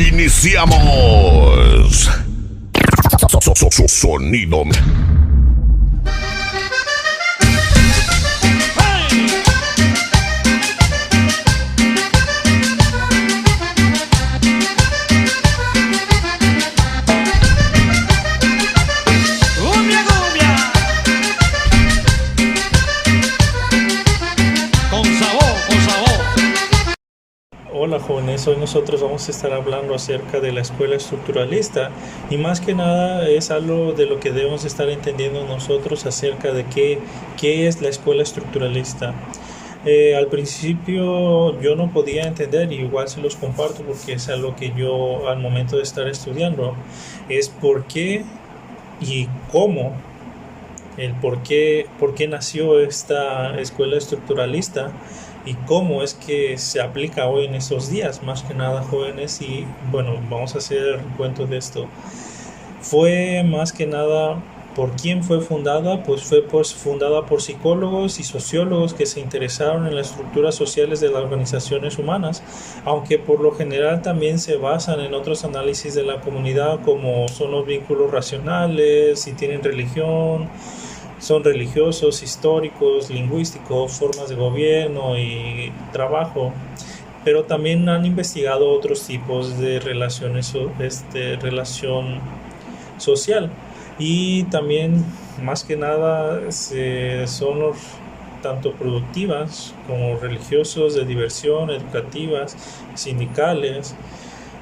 Iniciamos. Sonido. Hola jóvenes, hoy nosotros vamos a estar hablando acerca de la escuela estructuralista y más que nada es algo de lo que debemos estar entendiendo nosotros acerca de qué es la escuela estructuralista. Al principio yo no podía entender, y igual se los comparto porque es algo que yo al momento de estar estudiando, es por qué y cómo, por qué nació esta escuela estructuralista y cómo es que se aplica hoy en estos días, más que nada jóvenes. Y bueno, vamos a hacer cuento de esto. Fue más que nada, ¿por quién fue fundada? Pues fue fundada por psicólogos y sociólogos que se interesaron en las estructuras sociales de las organizaciones humanas, aunque por lo general también se basan en otros análisis de la comunidad, como son los vínculos racionales, si tienen religión, son religiosos, históricos, lingüísticos, formas de gobierno y trabajo, pero también han investigado otros tipos de relación social, y también más que nada son tanto productivas como religiosos, de diversión, educativas, sindicales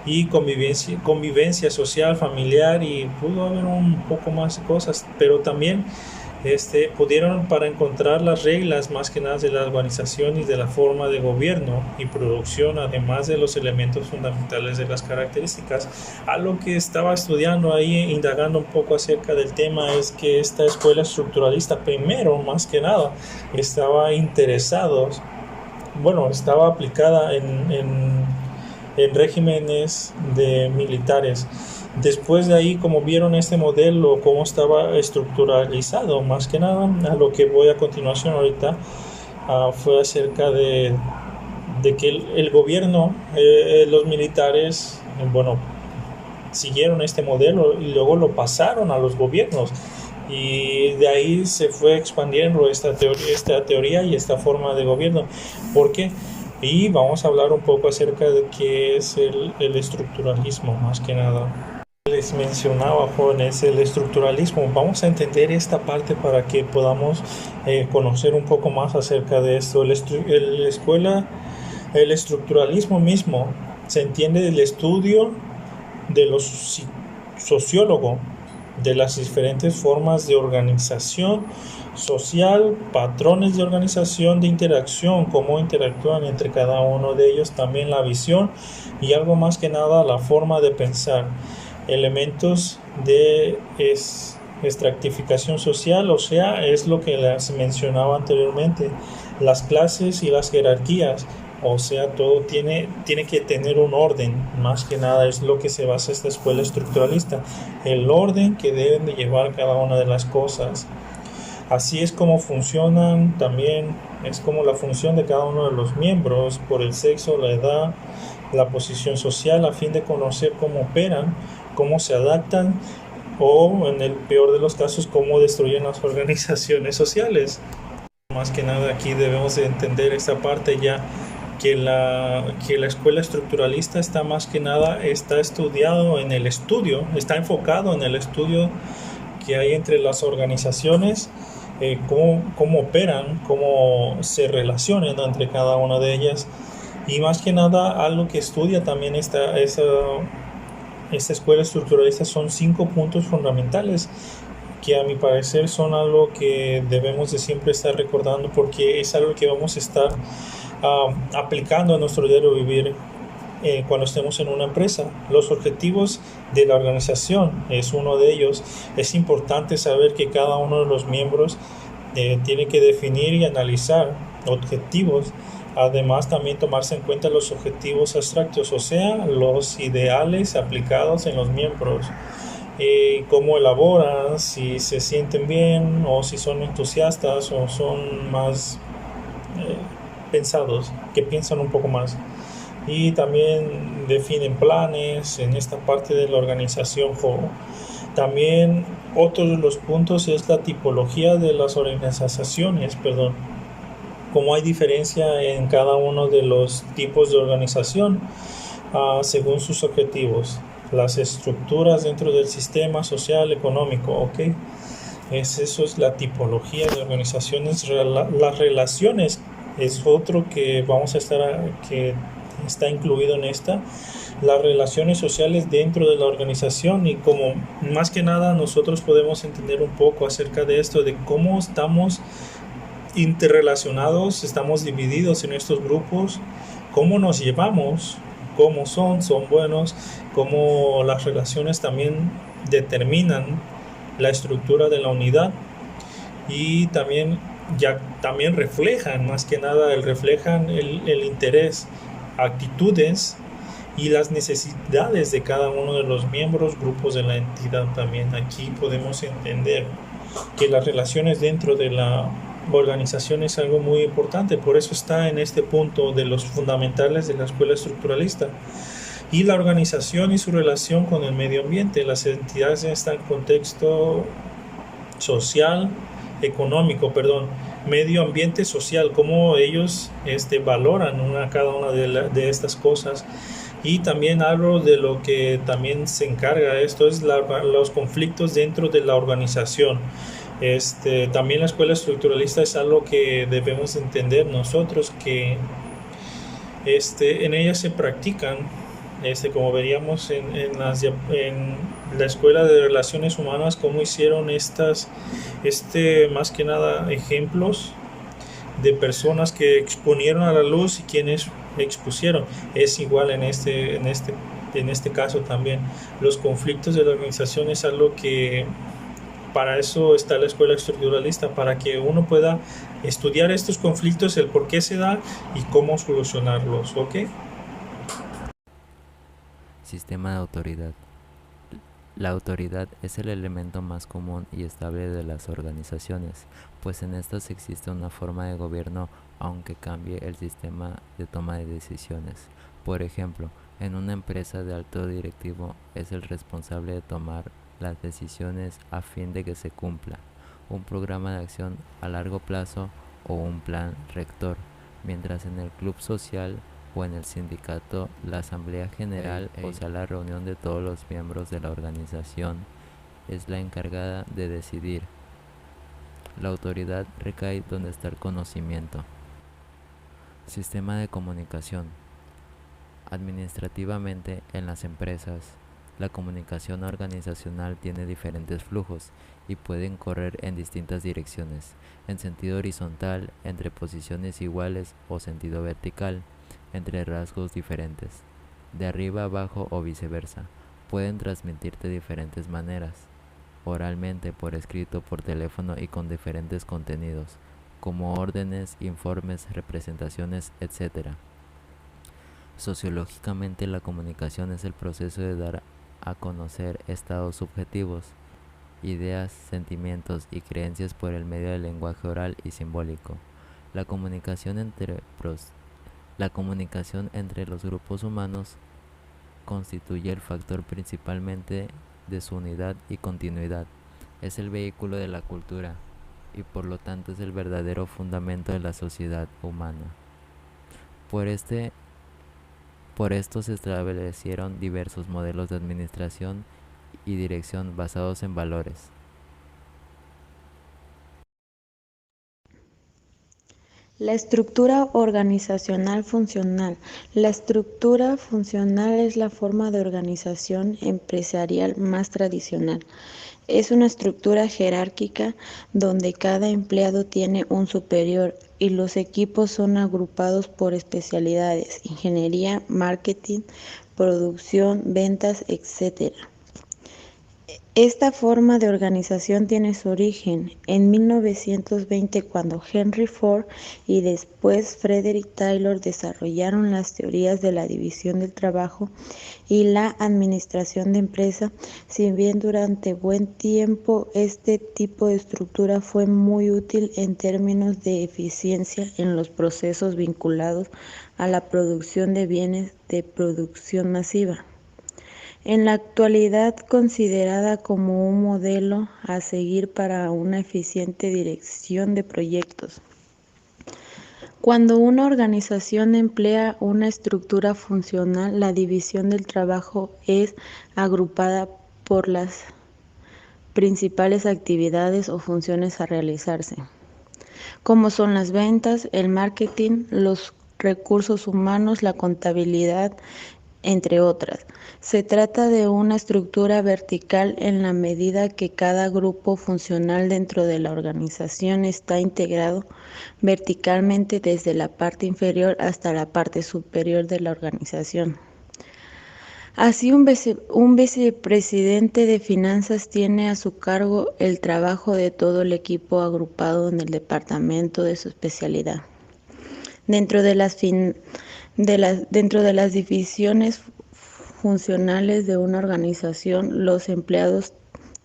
y convivencia social, familiar, y pudo haber un poco más de cosas, pero también pudieron para encontrar las reglas más que nada de la organización y de la forma de gobierno y producción, además de los elementos fundamentales de las características. A lo que estaba estudiando ahí, indagando un poco acerca del tema, es que esta escuela estructuralista, primero, más que nada, estaba aplicada en regímenes de militares. Después de ahí, como vieron este modelo, cómo estaba estructuralizado, más que nada, a lo que voy a continuación ahorita, fue acerca de que el gobierno, los militares, siguieron este modelo y luego lo pasaron a los gobiernos. Y de ahí se fue expandiendo esta teoría y esta forma de gobierno. ¿Por qué? Y vamos a hablar un poco acerca de qué es el estructuralismo, más que nada. Les mencionaba, jóvenes, el estructuralismo. Vamos a entender esta parte para que podamos conocer un poco más acerca de esto. El estructuralismo mismo se entiende del estudio de los sociólogos de las diferentes formas de organización social, patrones de organización, de interacción, cómo interactúan entre cada uno de ellos, también la visión y algo más que nada la forma de pensar. Elementos de estratificación social, o sea, es lo que les mencionaba anteriormente, las clases y las jerarquías, o sea, todo tiene que tener un orden, más que nada es lo que se basa esta escuela estructuralista, el orden que deben de llevar cada una de las cosas. Así es como funcionan, también es como la función de cada uno de los miembros, por el sexo, la edad, la posición social, a fin de conocer cómo operan, cómo se adaptan o, en el peor de los casos, cómo destruyen las organizaciones sociales. Más que nada aquí debemos de entender esta parte ya, que la escuela estructuralista está más que nada, está estudiado en el estudio, está enfocado en el estudio que hay entre las organizaciones, cómo operan, cómo se relacionan entre cada una de ellas. Y más que nada, algo que estudia también esta escuela estructuralista son 5 puntos fundamentales que a mi parecer son algo que debemos de siempre estar recordando, porque es algo que vamos a estar aplicando a nuestro diario vivir cuando estemos en una empresa. Los objetivos de la organización es uno de ellos. Es importante saber que cada uno de los miembros tiene que definir y analizar objetivos. Además, también tomarse en cuenta los objetivos abstractos, o sea, los ideales aplicados en los miembros. Cómo elaboran, si se sienten bien o si son entusiastas o son más pensados, que piensan un poco más. y también definen planes en esta parte de la organización. También otro de los puntos es la tipología de las organizaciones, perdón, cómo hay diferencia en cada uno de los tipos de organización según sus objetivos, las estructuras dentro del sistema social, económico, ¿ok? Eso es la tipología de organizaciones. Las relaciones es otro que vamos a estar, que está incluido en esta. Las relaciones sociales dentro de la organización, y como más que nada nosotros podemos entender un poco acerca de esto, de cómo estamos interrelacionados, estamos divididos en estos grupos, cómo nos llevamos, cómo son buenos, cómo las relaciones también determinan la estructura de la unidad, y también también reflejan, más que nada reflejan el interés, actitudes y las necesidades de cada uno de los miembros, grupos de la entidad. También aquí podemos entender que las relaciones dentro de la organización es algo muy importante, por eso está en este punto de los fundamentales de la escuela estructuralista. Y la organización y su relación con el medio ambiente, las entidades están en contexto social, económico, perdón, medio ambiente social, cómo ellos valoran cada una de estas cosas. Y también algo de lo que también se encarga esto es los conflictos dentro de la organización. También la escuela estructuralista es algo que debemos entender nosotros, que en ella se practican, como veríamos en la escuela de relaciones humanas, cómo hicieron más que nada ejemplos de personas que exponieron a la luz y quienes expusieron. Es igual en este caso también. Los conflictos de la organización es algo que para eso está la escuela estructuralista, para que uno pueda estudiar estos conflictos, el por qué se da y cómo solucionarlos, ¿ok? Sistema de autoridad. La autoridad es el elemento más común y estable de las organizaciones, pues en estas existe una forma de gobierno aunque cambie el sistema de toma de decisiones. Por ejemplo, en una empresa de alto directivo es el responsable de tomar las decisiones a fin de que se cumpla un programa de acción a largo plazo o un plan rector, mientras en el club social o en el sindicato la asamblea general, o sea la reunión de todos los miembros de la organización, es la encargada de decidir. La autoridad recae donde está el conocimiento. Sistema de comunicación. Administrativamente, en las empresas, la comunicación organizacional tiene diferentes flujos y pueden correr en distintas direcciones, en sentido horizontal, entre posiciones iguales, o sentido vertical, entre rasgos diferentes, de arriba a abajo o viceversa. Pueden transmitirse de diferentes maneras, oralmente, por escrito, por teléfono y con diferentes contenidos, como órdenes, informes, representaciones, etc. Sociológicamente, la comunicación es el proceso de dar a conocer estados subjetivos, ideas, sentimientos y creencias por el medio del lenguaje oral y simbólico. La comunicación entre los grupos humanos constituye el factor principalmente de su unidad y continuidad. Es el vehículo de la cultura y por lo tanto es el verdadero fundamento de la sociedad humana. Por esto se establecieron diversos modelos de administración y dirección basados en valores. La estructura organizacional funcional. La estructura funcional es la forma de organización empresarial más tradicional. Es una estructura jerárquica donde cada empleado tiene un superior y los equipos son agrupados por especialidades: ingeniería, marketing, producción, ventas, etc. Esta forma de organización tiene su origen en 1920 cuando Henry Ford y después Frederick Taylor desarrollaron las teorías de la división del trabajo y la administración de empresa. Si bien durante buen tiempo este tipo de estructura fue muy útil en términos de eficiencia en los procesos vinculados a la producción de bienes de producción masiva. En la actualidad considerada como un modelo a seguir para una eficiente dirección de proyectos. Cuando una organización emplea una estructura funcional, la división del trabajo es agrupada por las principales actividades o funciones a realizarse, como son las ventas, el marketing, los recursos humanos, la contabilidad, entre otras. Se trata de una estructura vertical en la medida que cada grupo funcional dentro de la organización está integrado verticalmente desde la parte inferior hasta la parte superior de la organización. Así, un vicepresidente de finanzas tiene a su cargo el trabajo de todo el equipo agrupado en el departamento de su especialidad. Dentro de las divisiones funcionales de una organización, los empleados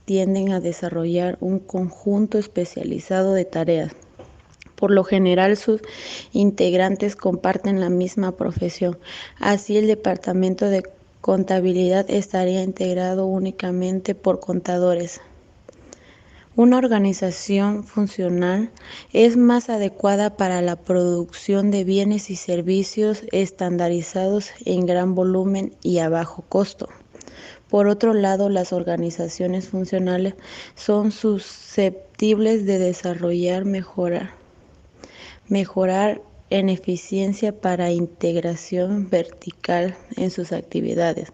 tienden a desarrollar un conjunto especializado de tareas. Por lo general, sus integrantes comparten la misma profesión. Así, el departamento de contabilidad estaría integrado únicamente por contadores. Una organización funcional es más adecuada para la producción de bienes y servicios estandarizados en gran volumen y a bajo costo. Por otro lado, las organizaciones funcionales son susceptibles de mejorar en eficiencia para integración vertical en sus actividades,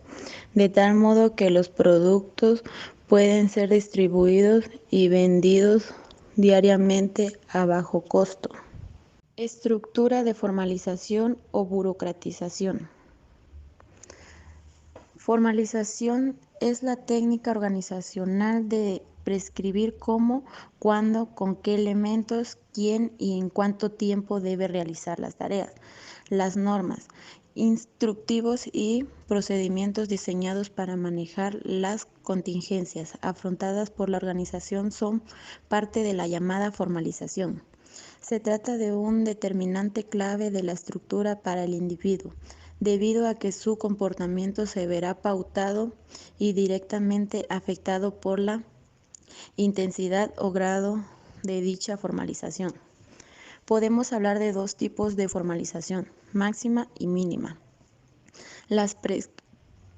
de tal modo que los productos pueden ser distribuidos y vendidos diariamente a bajo costo. Estructura de formalización o burocratización. Formalización es la técnica organizacional de prescribir cómo, cuándo, con qué elementos, quién y en cuánto tiempo debe realizar las tareas. Las normas, instructivos y procedimientos diseñados para manejar las contingencias afrontadas por la organización son parte de la llamada formalización. Se trata de un determinante clave de la estructura para el individuo, debido a que su comportamiento se verá pautado y directamente afectado por la intensidad o grado de dicha formalización. Podemos hablar de dos tipos de formalización, máxima y mínima. Las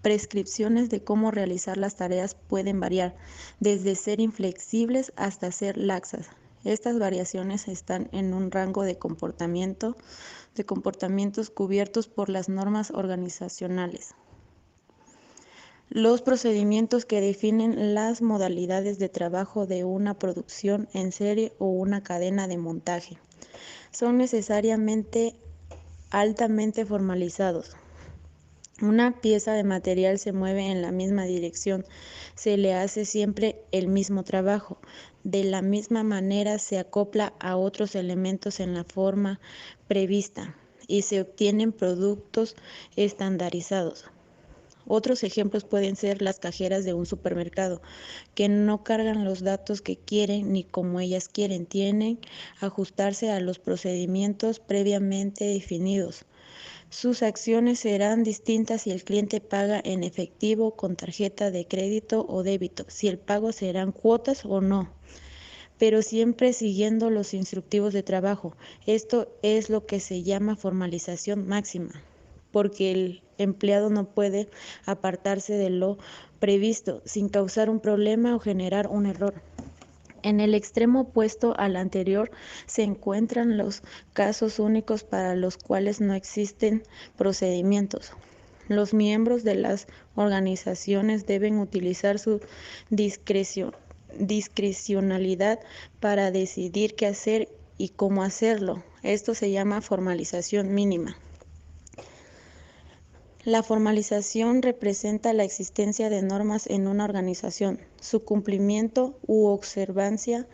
prescripciones de cómo realizar las tareas pueden variar, desde ser inflexibles hasta ser laxas. Estas variaciones están en un rango de comportamientos cubiertos por las normas organizacionales. Los procedimientos que definen las modalidades de trabajo de una producción en serie o una cadena de montaje son necesariamente altamente formalizados. Una pieza de material se mueve en la misma dirección, se le hace siempre el mismo trabajo. De la misma manera se acopla a otros elementos en la forma prevista y se obtienen productos estandarizados. Otros ejemplos pueden ser las cajeras de un supermercado, que no cargan los datos que quieren ni como ellas quieren, tienen que ajustarse a los procedimientos previamente definidos. Sus acciones serán distintas si el cliente paga en efectivo, con tarjeta de crédito o débito, si el pago serán cuotas o no, pero siempre siguiendo los instructivos de trabajo. Esto es lo que se llama formalización máxima, porque el empleado no puede apartarse de lo previsto sin causar un problema o generar un error. En el extremo opuesto al anterior se encuentran los casos únicos para los cuales no existen procedimientos. Los miembros de las organizaciones deben utilizar su discrecionalidad para decidir qué hacer y cómo hacerlo. Esto se llama formalización mínima. La formalización representa la existencia de normas en una organización. Su cumplimiento u observancia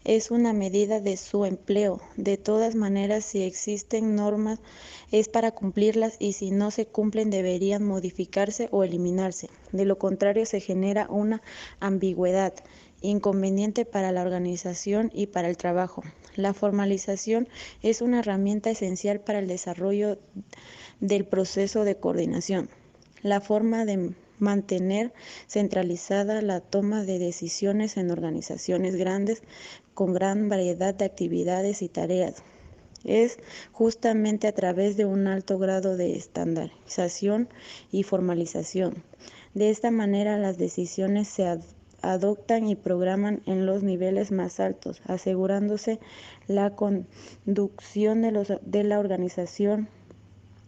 es una medida de su empleo. De todas maneras, si existen normas, es para cumplirlas y si no se cumplen deberían modificarse o eliminarse. De lo contrario, se genera una ambigüedad inconveniente para la organización y para el trabajo. La formalización es una herramienta esencial para el desarrollo del proceso de coordinación. La forma de mantener centralizada la toma de decisiones en organizaciones grandes con gran variedad de actividades y tareas. Es justamente a través de un alto grado de estandarización y formalización. De esta manera las decisiones se adoptan y programan en los niveles más altos, asegurándose la conducción de la organización,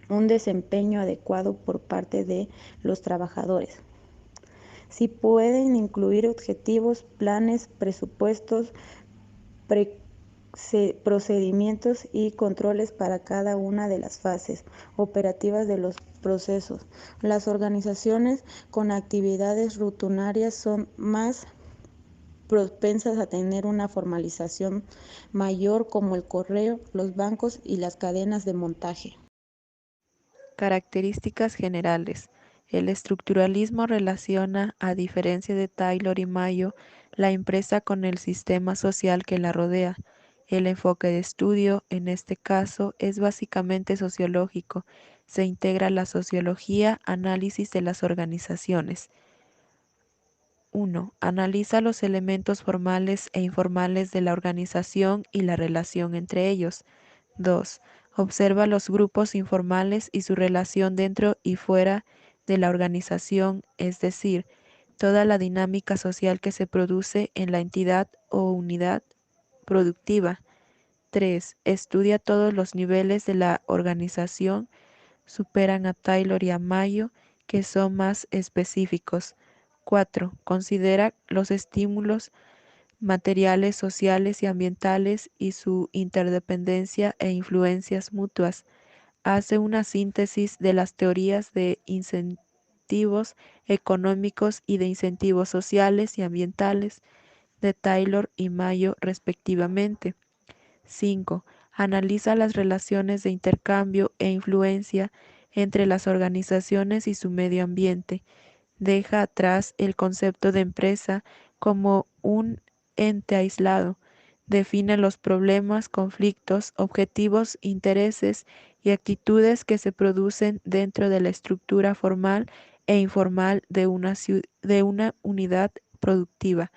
un desempeño adecuado por parte de los trabajadores. Si pueden incluir objetivos, planes, presupuestos, procedimientos y controles para cada una de las fases operativas de los procesos. Las organizaciones con actividades rutinarias son más propensas a tener una formalización mayor, como el correo, los bancos y las cadenas de montaje. Características generales. El estructuralismo relaciona, a diferencia de Taylor y Mayo, la empresa con el sistema social que la rodea. El enfoque de estudio, en este caso, es básicamente sociológico. Se integra la sociología, análisis de las organizaciones. 1. Analiza los elementos formales e informales de la organización y la relación entre ellos. 2. Observa los grupos informales y su relación dentro y fuera de la organización, es decir, toda la dinámica social que se produce en la entidad o unidad productiva. 3. Estudia todos los niveles de la organización, superan a Taylor y a Mayo, que son más específicos. 4. Considera los estímulos materiales, sociales y ambientales y su interdependencia e influencias mutuas. Hace una síntesis de las teorías de incentivos económicos y de incentivos sociales y ambientales de Taylor y Mayo respectivamente. 5. Analiza las relaciones de intercambio e influencia entre las organizaciones y su medio ambiente. Deja atrás el concepto de empresa como un ente aislado. Define los problemas, conflictos, objetivos, intereses y actitudes que se producen dentro de la estructura formal e informal de una unidad productiva.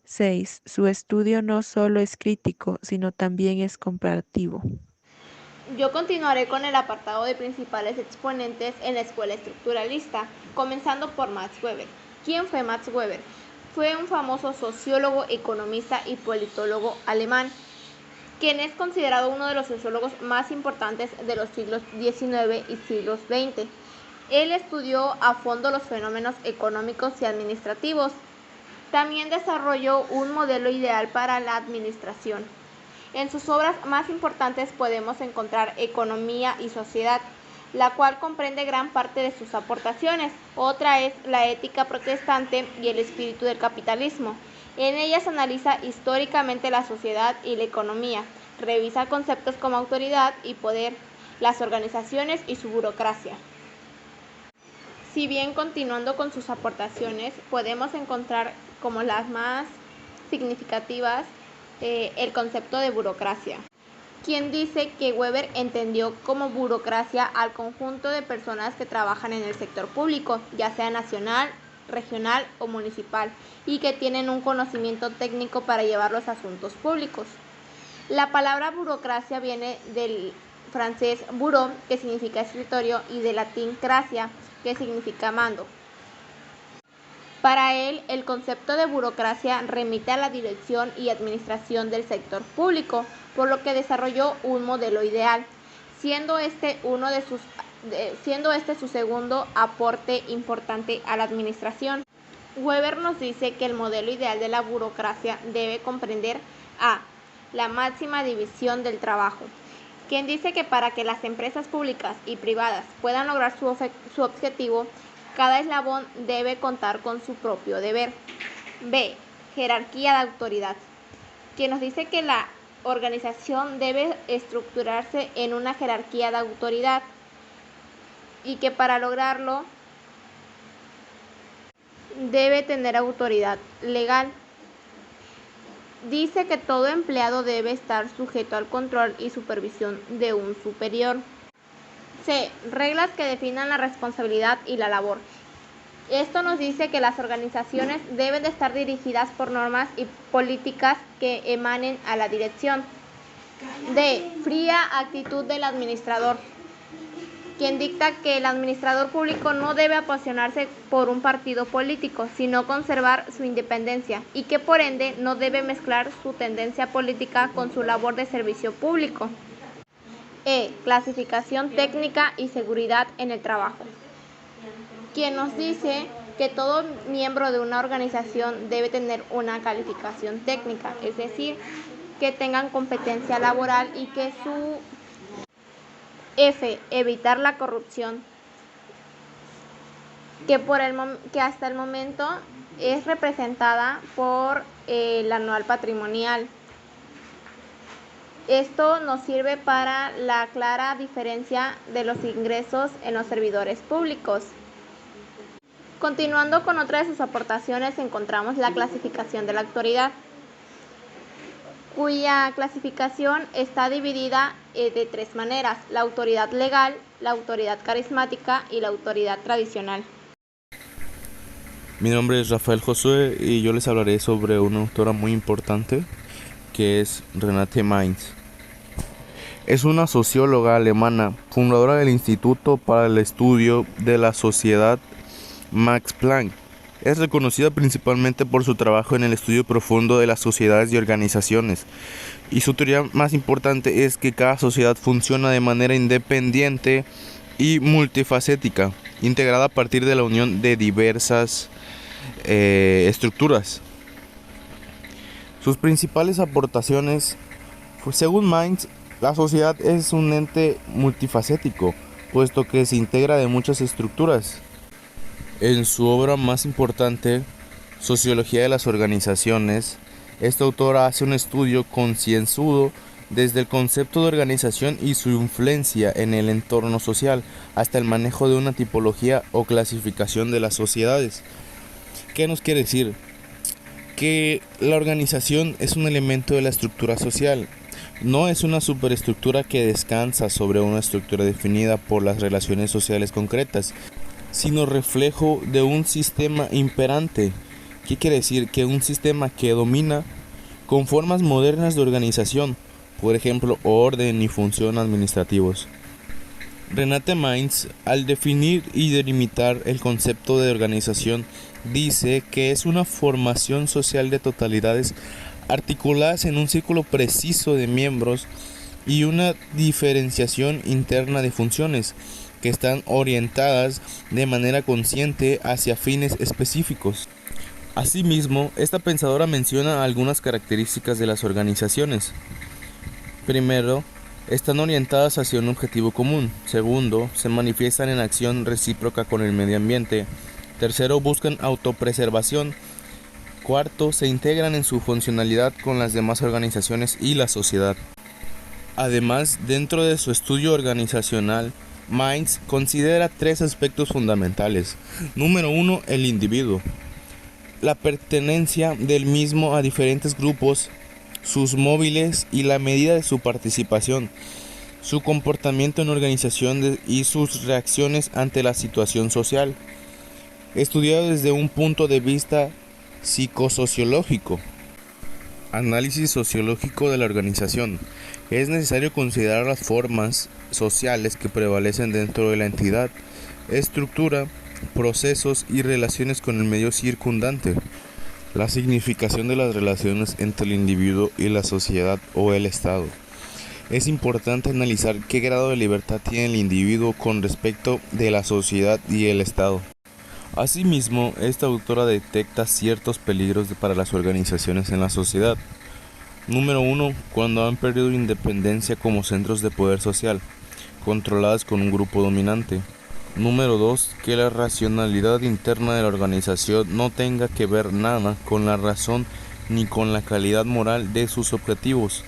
6. Su estudio no solo es crítico, sino también es comparativo. Yo continuaré con el apartado de principales exponentes en la escuela estructuralista, comenzando por Max Weber. ¿Quién fue Max Weber? Fue un famoso sociólogo, economista y politólogo alemán, quien es considerado uno de los sociólogos más importantes de los siglos XIX y siglos XX. Él estudió a fondo los fenómenos económicos y administrativos. También desarrolló un modelo ideal para la administración. En sus obras más importantes podemos encontrar Economía y Sociedad, la cual comprende gran parte de sus aportaciones. Otra es La ética protestante y el espíritu del capitalismo. En ellas analiza históricamente la sociedad y la economía, revisa conceptos como autoridad y poder, las organizaciones y su burocracia. Si bien continuando con sus aportaciones, podemos encontrar como las más significativas el concepto de burocracia, quien dice que Weber entendió como burocracia al conjunto de personas que trabajan en el sector público, ya sea nacional, regional o municipal, y que tienen un conocimiento técnico para llevar los asuntos públicos. La palabra burocracia viene del francés bureau, que significa escritorio, y del latín cracia, que significa mando. Para él, el concepto de burocracia remite a la dirección y administración del sector público, por lo que desarrolló un modelo ideal, siendo este su segundo aporte importante a la administración. Weber nos dice que el modelo ideal de la burocracia debe comprender a. La máxima división del trabajo. quien dice que para que las empresas públicas y privadas puedan lograr su objetivo, cada eslabón debe contar con su propio deber. B. Jerarquía de autoridad, quien nos dice que la organización debe estructurarse en una jerarquía de autoridad y que para lograrlo debe tener autoridad legal. Dice que todo empleado debe estar sujeto al control y supervisión de un superior. C. Reglas que definan la responsabilidad y la labor. Esto nos dice que las organizaciones deben de estar dirigidas por normas y políticas que emanen a la dirección. D. Fría actitud del administrador, quien dicta que el administrador público no debe apasionarse por un partido político, sino conservar su independencia y que por ende no debe mezclar su tendencia política con su labor de servicio público. E. Clasificación técnica y seguridad en el trabajo, quien nos dice que todo miembro de una organización debe tener una calificación técnica, es decir, que tengan competencia laboral y que su F. Evitar la corrupción, que hasta el momento es representada por el anual patrimonial. Esto nos sirve para la clara diferencia de los ingresos en los servidores públicos. Continuando con otra de sus aportaciones, encontramos la clasificación de la autoridad, cuya clasificación está dividida de tres maneras: la autoridad legal, la autoridad carismática y la autoridad tradicional. Mi nombre es Rafael Josué y yo les hablaré sobre una autora muy importante que es Renate Mainz. Es una socióloga alemana, fundadora del Instituto para el Estudio de la Sociedad Max Planck. Es reconocida principalmente por su trabajo en el estudio profundo de las sociedades y organizaciones, y su teoría más importante es que cada sociedad funciona de manera independiente y multifacética, integrada a partir de la unión de diversas estructuras. Sus principales aportaciones, según Mainz, la sociedad es un ente multifacético, puesto que se integra de muchas estructuras. En su obra más importante, Sociología de las Organizaciones, esta autora hace un estudio concienzudo desde el concepto de organización y su influencia en el entorno social, hasta el manejo de una tipología o clasificación de las sociedades. ¿Qué nos quiere decir? Que la organización es un elemento de la estructura social. No es una superestructura que descansa sobre una estructura definida por las relaciones sociales concretas, sino reflejo de un sistema imperante. ¿Qué quiere decir? Que un sistema que domina con formas modernas de organización, por ejemplo, orden y función administrativos. Renate Mainz, al definir y delimitar el concepto de organización, dice que es una formación social de totalidades articuladas en un círculo preciso de miembros y una diferenciación interna de funciones que están orientadas de manera consciente hacia fines específicos. Asimismo, esta pensadora menciona algunas características de las organizaciones. Primero, están orientadas hacia un objetivo común. Segundo, se manifiestan en acción recíproca con el medio ambiente. Tercero, buscan autopreservación. Cuarto, se integran en su funcionalidad con las demás organizaciones y la sociedad. Además, dentro de su estudio organizacional, Mainz considera tres aspectos fundamentales. Número 1, el individuo. La pertenencia del mismo a diferentes grupos, sus móviles y la medida de su participación, su comportamiento en organización y sus reacciones ante la situación social, estudiado desde un punto de vista psicosociológico. Análisis sociológico de la organización. Es necesario considerar las formas sociales que prevalecen dentro de la entidad, estructura, procesos y relaciones con el medio circundante. La significación de las relaciones entre el individuo y la sociedad o el Estado. Es importante analizar qué grado de libertad tiene el individuo con respecto de la sociedad y el Estado. Asimismo, esta autora detecta ciertos peligros para las organizaciones en la sociedad. Número 1. Cuando han perdido independencia como centros de poder social, controladas con un grupo dominante. Número 2. Que la racionalidad interna de la organización no tenga que ver nada con la razón ni con la calidad moral de sus objetivos.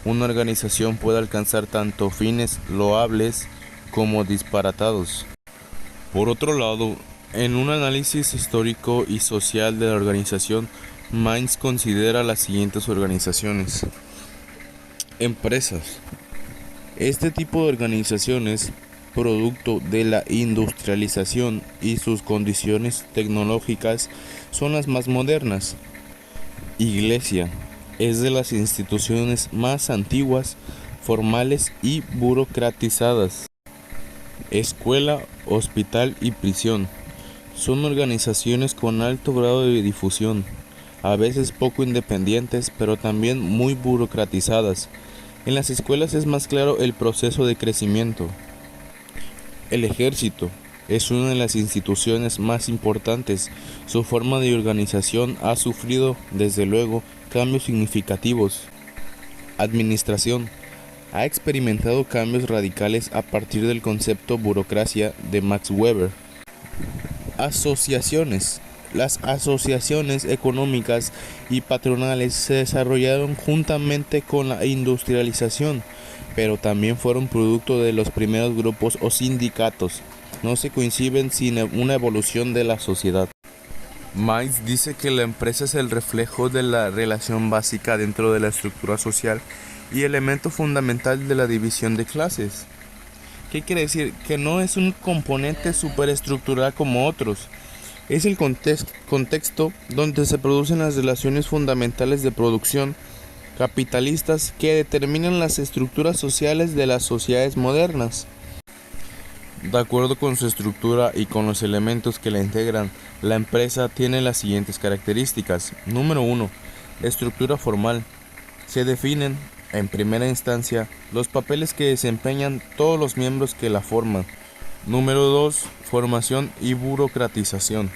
Una organización puede alcanzar tanto fines loables como disparatados. Por otro lado, en un análisis histórico y social de la organización, Mainz considera las siguientes organizaciones. Empresas. Este tipo de organizaciones, producto de la industrialización y sus condiciones tecnológicas, son las más modernas. Iglesia. Es de las instituciones más antiguas, formales y burocratizadas. Escuela, hospital y prisión. Son organizaciones con alto grado de difusión, a veces poco independientes, pero también muy burocratizadas. En las escuelas es más claro el proceso de crecimiento. El ejército es una de las instituciones más importantes. Su forma de organización ha sufrido, desde luego, cambios significativos. Administración. Ha experimentado cambios radicales a partir del concepto burocracia de Max Weber. Asociaciones. Las asociaciones económicas y patronales se desarrollaron juntamente con la industrialización, pero también fueron producto de los primeros grupos o sindicatos. No se conciben sin una evolución de la sociedad. Mainz dice que la empresa es el reflejo de la relación básica dentro de la estructura social y elemento fundamental de la división de clases. ¿Qué quiere decir? Que no es un componente superestructural como otros. Es el contexto donde se producen las relaciones fundamentales de producción capitalistas que determinan las estructuras sociales de las sociedades modernas. De acuerdo con su estructura y con los elementos que la integran, la empresa tiene las siguientes características. Número 1. Estructura formal. Se definen, en primera instancia, los papeles que desempeñan todos los miembros que la forman. Número 2. Formación y burocratización.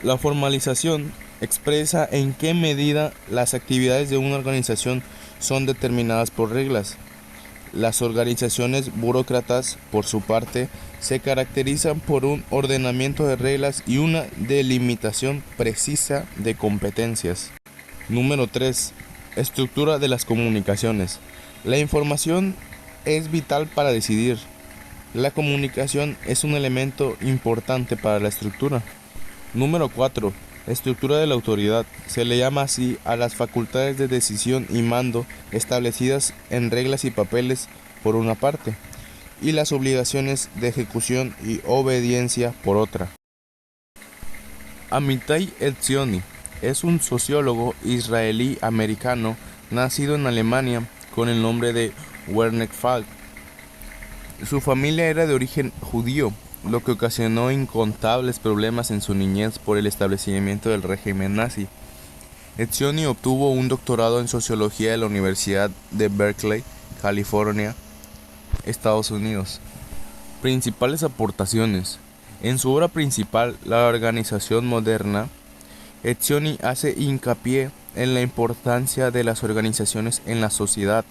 La formalización expresa en qué medida las actividades de una organización son determinadas por reglas. Las organizaciones burócratas, por su parte, se caracterizan por un ordenamiento de reglas y una delimitación precisa de competencias. Número 3. Estructura de las comunicaciones. La información es vital para decidir. La comunicación es un elemento importante para la estructura. Número 4. Estructura de la autoridad. Se le llama así a las facultades de decisión y mando establecidas en reglas y papeles por una parte, y las obligaciones de ejecución y obediencia por otra. Amitai Etzioni es un sociólogo israelí-americano nacido en Alemania con el nombre de Werner Falk. Su familia era de origen judío, lo que ocasionó incontables problemas en su niñez por el establecimiento del régimen nazi. Etzioni obtuvo un doctorado en sociología de la Universidad de Berkeley, California, Estados Unidos. Principales aportaciones. En su obra principal, La organización moderna, Etzioni hace hincapié en la importancia de las organizaciones en la sociedad.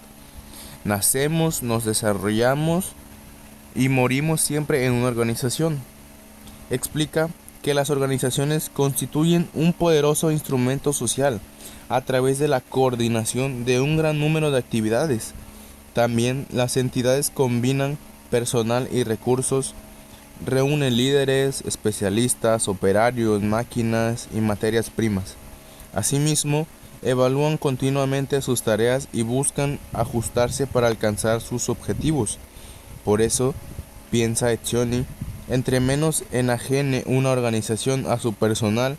Nacemos, nos desarrollamos y morimos siempre en una organización. Explica que las organizaciones constituyen un poderoso instrumento social a través de la coordinación de un gran número de actividades. También las entidades combinan personal y recursos, reúnen líderes, especialistas, operarios, máquinas y materias primas. Asimismo, evalúan continuamente sus tareas y buscan ajustarse para alcanzar sus objetivos. Por eso, piensa Etzioni, entre menos enajene una organización a su personal,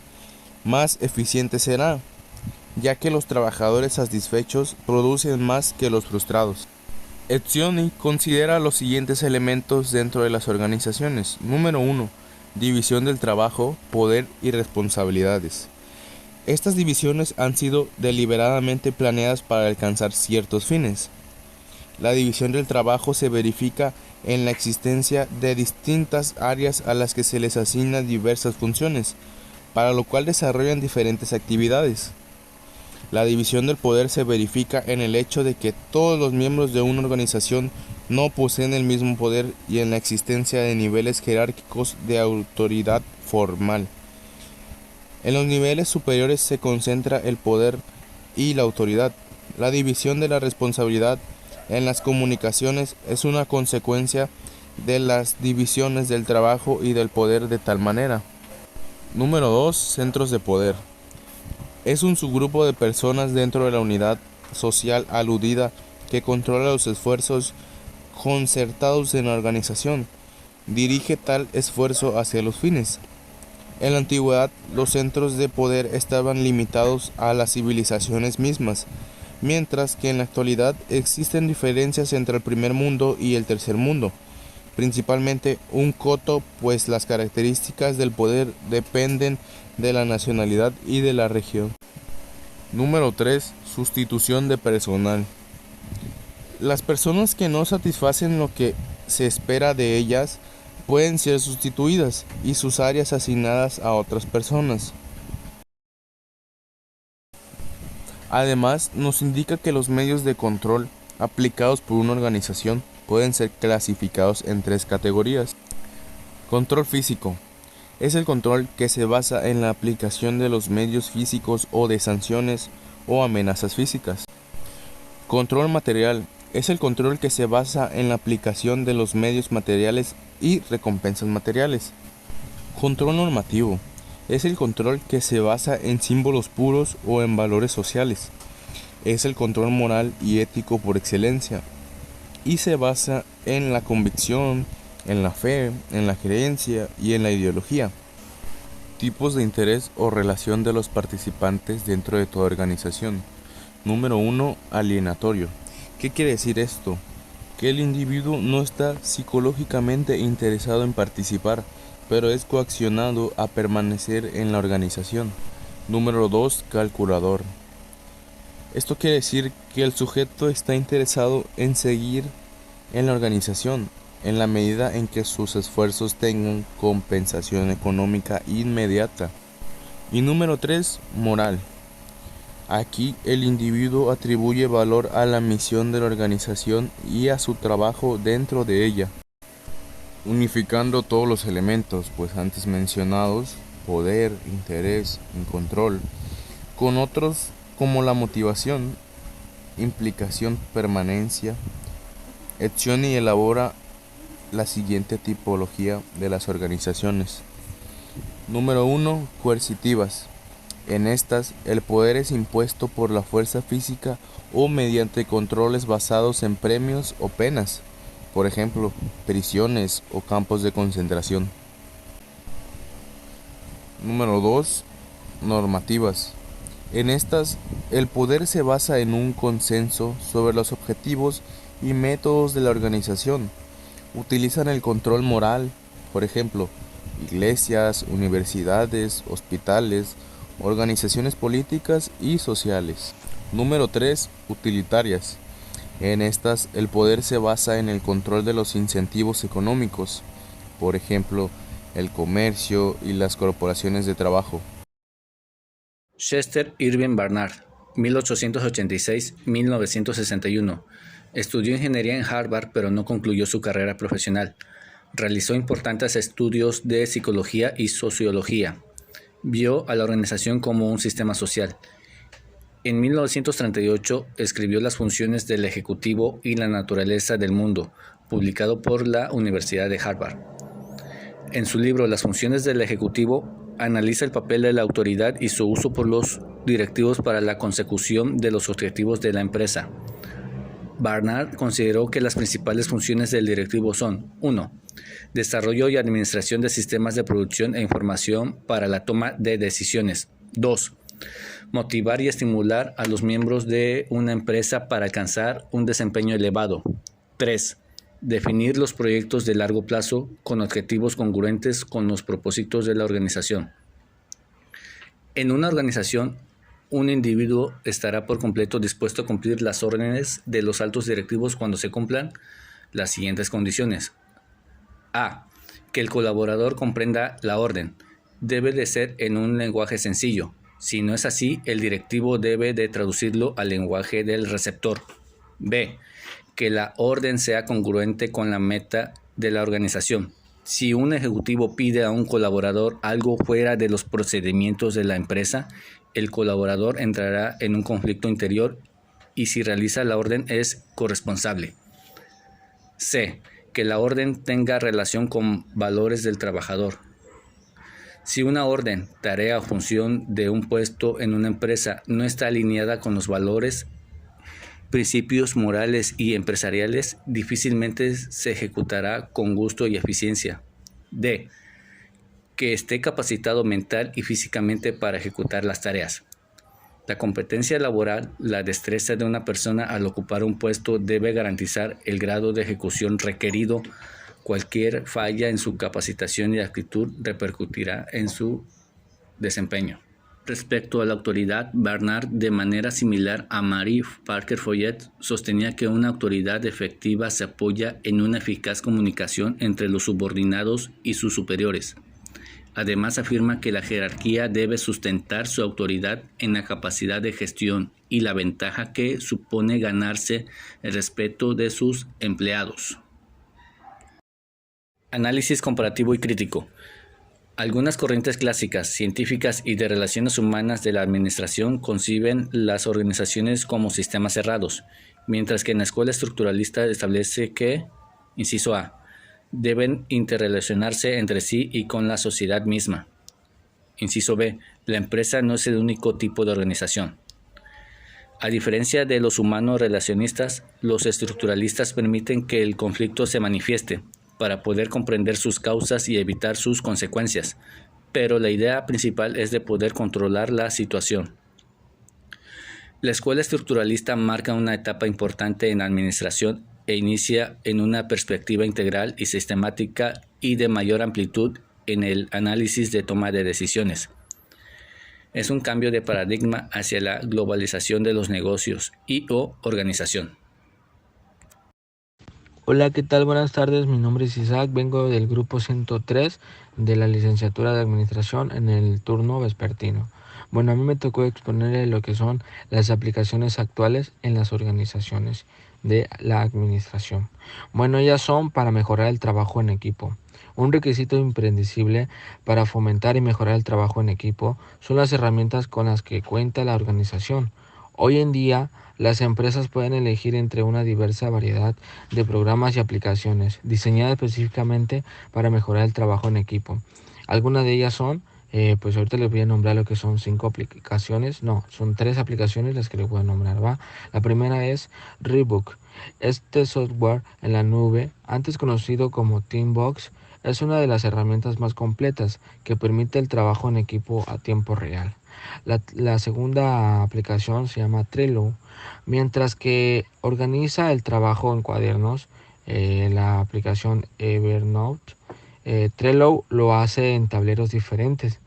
más eficiente será, ya que los trabajadores satisfechos producen más que los frustrados. Etzioni considera los siguientes elementos dentro de las organizaciones. Número 1. División del trabajo, poder y responsabilidades. Estas divisiones han sido deliberadamente planeadas para alcanzar ciertos fines. La división del trabajo se verifica en la existencia de distintas áreas a las que se les asignan diversas funciones, para lo cual desarrollan diferentes actividades. La división del poder se verifica en el hecho de que todos los miembros de una organización no poseen el mismo poder y en la existencia de niveles jerárquicos de autoridad formal. En los niveles superiores se concentra el poder y la autoridad. La división de la responsabilidad en las comunicaciones es una consecuencia de las divisiones del trabajo y del poder de tal manera. Número 2. Centros de poder. Es un subgrupo de personas dentro de la unidad social aludida que controla los esfuerzos concertados en la organización. Dirige tal esfuerzo hacia los fines. En la antigüedad, los centros de poder estaban limitados a las civilizaciones mismas, mientras que en la actualidad existen diferencias entre el primer mundo y el tercer mundo, principalmente un coto, pues las características del poder dependen de la nacionalidad y de la región. Número 3. Sustitución de personal. Las personas que no satisfacen lo que se espera de ellas pueden ser sustituidas y sus áreas asignadas a otras personas. Además, nos indica que los medios de control aplicados por una organización pueden ser clasificados en 3 categorías. Control físico. Es el control que se basa en la aplicación de los medios físicos o de sanciones o amenazas físicas. Control material. Es el control que se basa en la aplicación de los medios materiales y recompensas materiales. Control normativo. Es el control que se basa en símbolos puros o en valores sociales. Es el control moral y ético por excelencia y se basa en la convicción, en la fe, en la creencia y en la ideología. Tipos de interés o relación de los participantes dentro de toda organización. Número 1. Alienatorio. ¿Qué quiere decir esto? Que el individuo no está psicológicamente interesado en participar, pero es coaccionado a permanecer en la organización. Número 2. Calculador. Esto quiere decir que el sujeto está interesado en seguir en la organización, en la medida en que sus esfuerzos tengan compensación económica inmediata. Y número 3. Moral. Aquí el individuo atribuye valor a la misión de la organización y a su trabajo dentro de ella, unificando todos los elementos pues antes mencionados, poder, interés y control, con otros como la motivación, implicación, permanencia, acción y elabora la siguiente tipología de las organizaciones. Número 1. Coercitivas. En estas, el poder es impuesto por la fuerza física o mediante controles basados en premios o penas, por ejemplo, prisiones o campos de concentración. Número 2. Normativas. En estas, el poder se basa en un consenso sobre los objetivos y métodos de la organización. Utilizan el control moral, por ejemplo, iglesias, universidades, hospitales, organizaciones políticas y sociales. Número 3. Utilitarias. En estas, el poder se basa en el control de los incentivos económicos, por ejemplo, el comercio y las corporaciones de trabajo. Chester Irving Barnard, 1886-1961. Estudió ingeniería en Harvard, pero no concluyó su carrera profesional. Realizó importantes estudios de psicología y sociología. Vio a la organización como un sistema social. En 1938 escribió Las funciones del Ejecutivo y la naturaleza del mundo, publicado por la Universidad de Harvard. En su libro Las funciones del Ejecutivo, analiza el papel de la autoridad y su uso por los directivos para la consecución de los objetivos de la empresa. Barnard consideró que las principales funciones del directivo son: 1. Desarrollo y administración de sistemas de producción e información para la toma de decisiones. 2. Motivar y estimular a los miembros de una empresa para alcanzar un desempeño elevado. 3. Definir los proyectos de largo plazo con objetivos congruentes con los propósitos de la organización. En una organización, un individuo estará por completo dispuesto a cumplir las órdenes de los altos directivos cuando se cumplan las siguientes condiciones. A. Que el colaborador comprenda la orden. Debe de ser en un lenguaje sencillo, Si no es así, el directivo debe de traducirlo al lenguaje del receptor. B. Que la orden sea congruente con la meta de la organización. Si un ejecutivo pide a un colaborador algo fuera de los procedimientos de la empresa, el colaborador entrará en un conflicto interior y si realiza la orden es corresponsable. C. Que la orden tenga relación con valores del trabajador. Si una orden, tarea o función de un puesto en una empresa no está alineada con los valores, principios morales y empresariales, difícilmente se ejecutará con gusto y eficiencia. D. Que esté capacitado mental y físicamente para ejecutar las tareas. La competencia laboral, la destreza de una persona al ocupar un puesto debe garantizar el grado de ejecución requerido. Cualquier falla en su capacitación y actitud repercutirá en su desempeño. Respecto a la autoridad, Barnard, de manera similar a Marie Parker Follett, sostenía que una autoridad efectiva se apoya en una eficaz comunicación entre los subordinados y sus superiores. Además, afirma que la jerarquía debe sustentar su autoridad en la capacidad de gestión y la ventaja que supone ganarse el respeto de sus empleados. Análisis comparativo y crítico. Algunas corrientes clásicas, científicas y de relaciones humanas de la administración conciben las organizaciones como sistemas cerrados, mientras que en la escuela estructuralista establece que, inciso A, deben interrelacionarse entre sí y con la sociedad misma. Inciso B, la empresa no es el único tipo de organización. A diferencia de los humanos relacionistas, los estructuralistas permiten que el conflicto se manifieste, para poder comprender sus causas y evitar sus consecuencias, pero la idea principal es de poder controlar la situación. La escuela estructuralista marca una etapa importante en la administración e inicia en una perspectiva integral y sistemática y de mayor amplitud en el análisis de toma de decisiones. Es un cambio de paradigma hacia la globalización de los negocios y/o organización. Hola, ¿qué tal? Buenas tardes, mi nombre es Isaac, vengo del grupo 103 de la licenciatura de Administración en el turno vespertino. Bueno, a mí me tocó exponerle lo que son las aplicaciones actuales en las organizaciones de la administración. Bueno, ellas son para mejorar el trabajo en equipo. Un requisito imprescindible para fomentar y mejorar el trabajo en equipo son las herramientas con las que cuenta la organización. Hoy en día, las empresas pueden elegir entre una diversa variedad de programas y aplicaciones diseñadas específicamente para mejorar el trabajo en equipo. Algunas de ellas son, pues ahorita les voy a nombrar lo que son 5 aplicaciones, no, son 3 aplicaciones las que les voy a nombrar, ¿va? La primera es Rebook. Este software en la nube, antes conocido como Teambox, es una de las herramientas más completas que permite el trabajo en equipo a tiempo real. La segunda aplicación se llama Trello, mientras que organiza el trabajo en cuadernos. La aplicación Evernote, Trello lo hace en tableros diferentes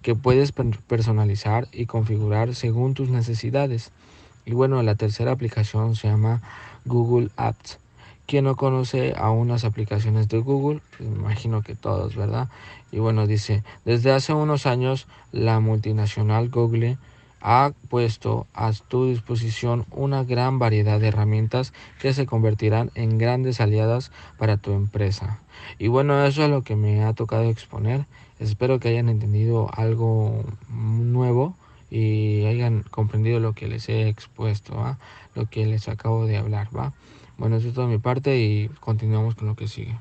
que puedes personalizar y configurar según tus necesidades. Y bueno, la tercera aplicación se llama Google Apps. ¿Quién no conoce aún las aplicaciones de Google? Pues me imagino que todos, ¿verdad? Y bueno, dice, desde hace unos años la multinacional Google ha puesto a tu disposición una gran variedad de herramientas que se convertirán en grandes aliadas para tu empresa. Y bueno, eso es lo que me ha tocado exponer. Espero que hayan entendido algo nuevo y hayan comprendido lo que les he expuesto, ¿va? Lo que les acabo de hablar, ¿va? Bueno, eso es todo de mi parte y continuamos con lo que sigue.